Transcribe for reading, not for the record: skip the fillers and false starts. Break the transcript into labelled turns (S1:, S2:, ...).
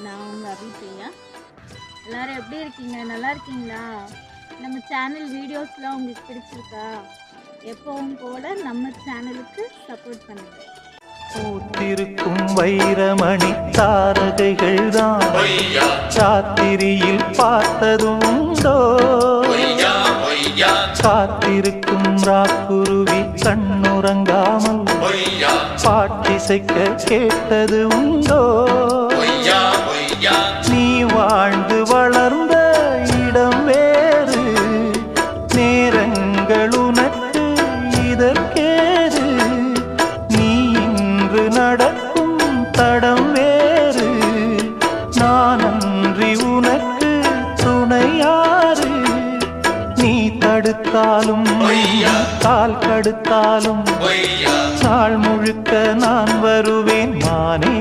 S1: நான் உங்கள் அபிப்பிரியா. எல்லோரும் எப்படி இருக்கீங்க? நல்லா இருக்கீங்களா? நம்ம சேனல் வீடியோஸ்லாம் உங்களுக்கு பிடிச்சிருக்கா? எப்பவும் போல நம்ம சேனலுக்கு சப்போர்ட் பண்ணுங்கள்.
S2: பூத்திருக்கும் வைரமணி தாரகைகள் தான் ராத்திரியில் பார்த்ததுண்டோ? காத்திருக்கும் ராக்குருவி கண்ணுறங்காமல் பாட்டிசைக்க கேட்டது உண்டோ? நீ வாழ்ந்து வளர்ந்த இடம் வேறு, நேரங்கள் உனக்கு இதற்கேது. நீ இன்று நடக்கும் தடம் வேறு, நான் அன்றி உனக்கு துணையாறு. நீ தடுத்தாலும் கால் கடுத்தாலும் நாள் முழுக்க நான் வருவேன் மானே.